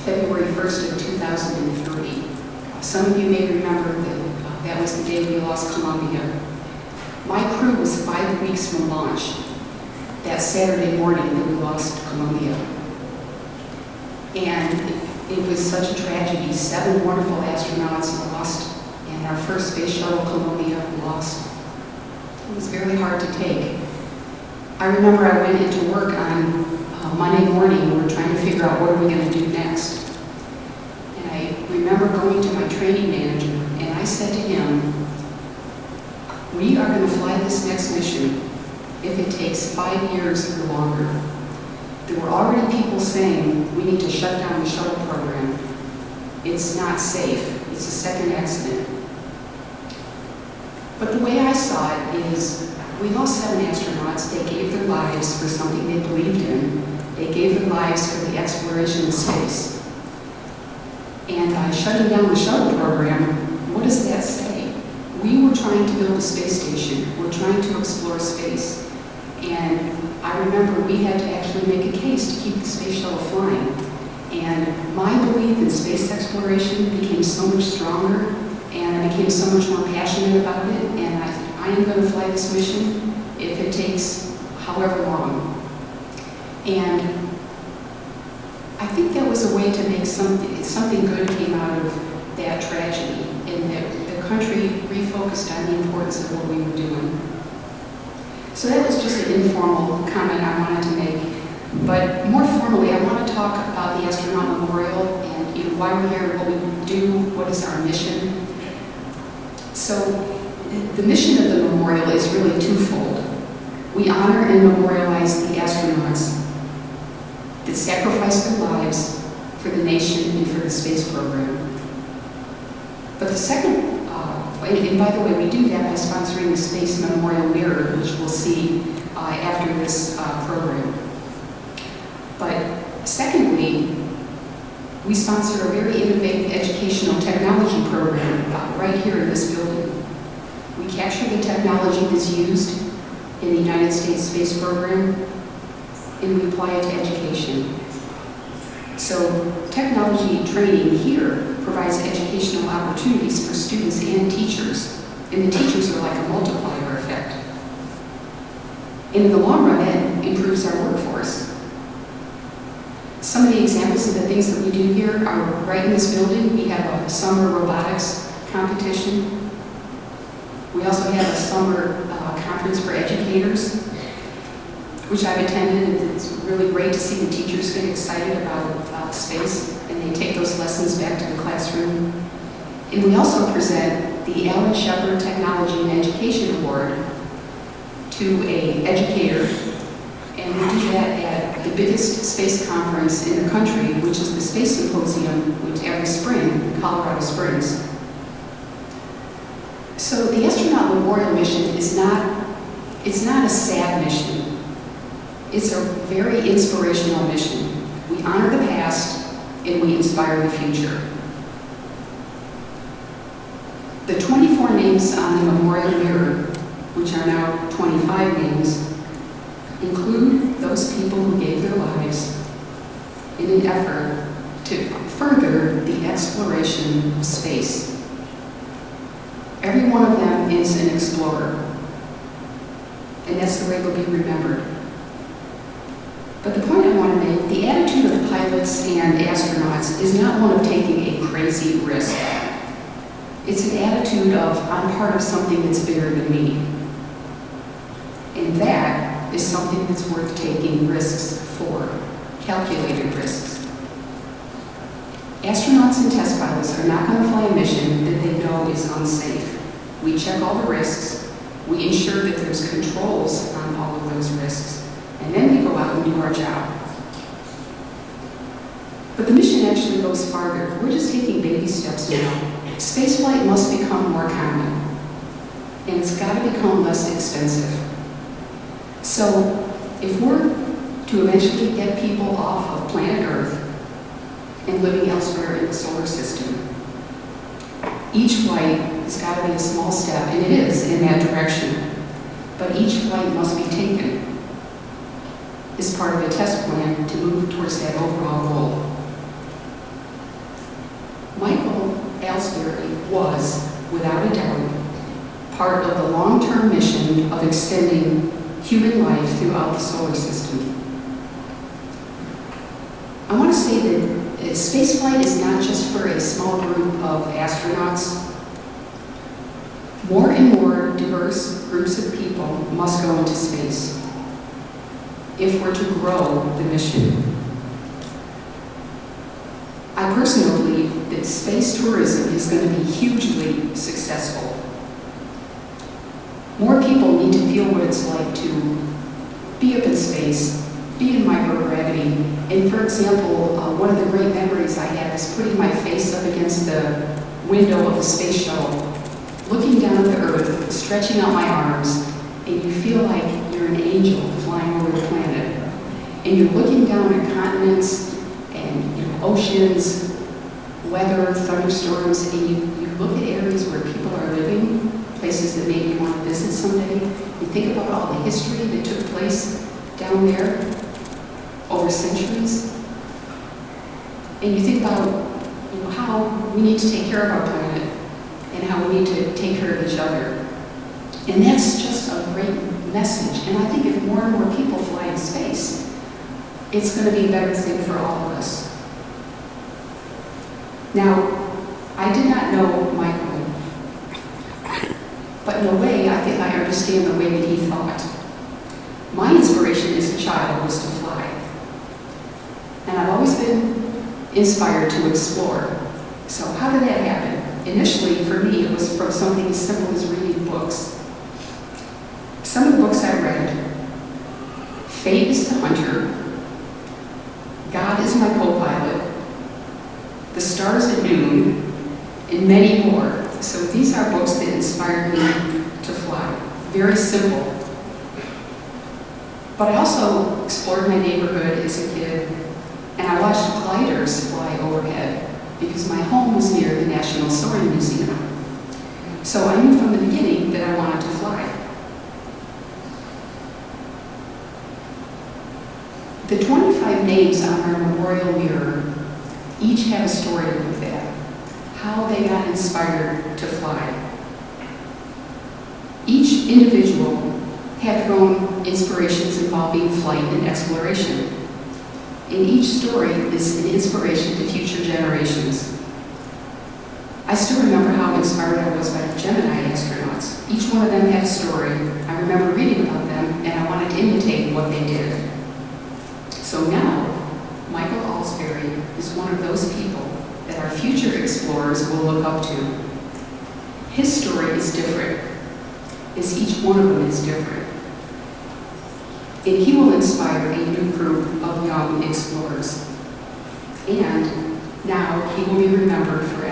February 1st of 2003. Some of you may remember that that was the day we lost Columbia. My crew was 5 weeks from launch that Saturday morning that we lost Columbia. And it was such a tragedy. 7 wonderful astronauts lost, and our first space shuttle, Columbia, lost. It was very hard to take. I remember I went into work on Monday morning and we were trying to figure out what are we going to do next. And I remember going to my training manager and I said to him, we are going to fly this next mission if it takes 5 years or longer. There were already people saying we need to shut down the shuttle program. It's not safe. It's a second accident. But the way I saw it is we lost 7 astronauts. They gave their lives for something they believed in. They gave their lives for the exploration of space. And by shutting down the shuttle program, what does that say? We were trying to build a space station. We're trying to explore space. And I remember we had to actually make a case to keep the space shuttle flying. And my belief in space exploration became so much stronger, and I became so much more passionate about it. And I said, I am going to fly this mission if it takes however long. And I think that was a way to make something good came out of that tragedy, in that the country refocused on the importance of what we were doing. So that was just an informal comment I wanted to make. But more formally, I want to talk about the Astronaut Memorial and why we're here, what we do, what is our mission. So the mission of the memorial is really twofold. We honor and memorialize the astronauts that sacrificed their lives for the nation and for the space program. But the second, and by the way, we do that by sponsoring the Space Memorial Mirror, which we'll see after this program. But secondly, we sponsor a very innovative educational technology program right here in this building. We capture the technology that's used in the United States space program, and we apply it to education. So technology training here provides educational opportunities for students and teachers, and the teachers are like a multiplier effect. And in the long run, that improves our workforce. Some of the examples of the things that we do here are right in this building. We have a summer robotics competition. We also have a summer conference for educators, which I've attended, and it's really great to see the teachers get excited about space, and they take those lessons back to the classroom. And we also present the Alan Shepard Technology and Education Award to an educator, and we do that at the biggest space conference in the country, which is the Space Symposium, which every spring in Colorado Springs. So the Astronaut Memorial mission is not a sad mission. It's a very inspirational mission. We honor the past and we inspire the future. The 24 names on the Memorial Mirror, which are now 25 names, include those people who gave their lives in an effort to further the exploration of space. Every one of them is an explorer, and that's the way they'll be remembered. But the point I want to make, the attitude of pilots and astronauts is not one of taking a crazy risk. It's an attitude of, I'm part of something that's bigger than me. And that is something that's worth taking risks for, calculated risks. Astronauts and test pilots are not going to fly a mission that they know is unsafe. We check all the risks, we ensure that there's controls on all of those risks, and then we go out and do our job. But the mission actually goes farther. We're just taking baby steps now. Spaceflight must become more common, and it's got to become less expensive. So if we're to eventually get people off of planet Earth and living elsewhere in the solar system, each flight has got to be a small step, and it is in that direction. But each flight must be taken as part of a test plan to move towards that overall goal. long-term mission of extending human life throughout the solar system. I want to say that spaceflight is not just for a small group of astronauts. More and more diverse groups of people must go into space if we're to grow the mission. I personally believe that space tourism is going to be hugely successful. More people need to feel what it's like to be up in space, be in microgravity. And for example, one of the great memories I have is putting my face up against the window of the space shuttle, looking down at the Earth, stretching out my arms, and you feel like you're an angel flying over the planet. And you're looking down at continents and oceans, weather, thunderstorms, and you look at areas where people are living, places that maybe you want to visit someday. You think about all the history that took place down there over centuries. And you think about how we need to take care of our planet and how we need to take care of each other. And that's just a great message. And I think if more and more people fly in space, it's going to be a better thing for all of us. Now, I did not know Michael, but in a way, I think I understand the way that he thought. My inspiration as a child was to fly. And I've always been inspired to explore. So how did that happen? Initially, for me, it was from something as simple as reading books. Some of the books I read: Fate is the Hunter, God is my co-pilot, The Stars at Noon, and many more. So these are books that inspired me to fly. Very simple. But I also explored my neighborhood as a kid, and I watched gliders fly overhead because my home was near the National Soaring Museum. So I knew from the beginning that I wanted to fly. The 25 names on our memorial mirror each have a story with that, how they got inspired to fly. Each individual had their own inspirations involving flight and exploration. And each story is an inspiration to future generations. I still remember how inspired I was by the Gemini astronauts. Each one of them had a story. I remember reading about them, and I wanted to imitate what they did. So now, Micheal Alsbury is one of those people that our future explorers will look up to. His story is different, as each one of them is different. And he will inspire a new group of young explorers. And now he will be remembered forever.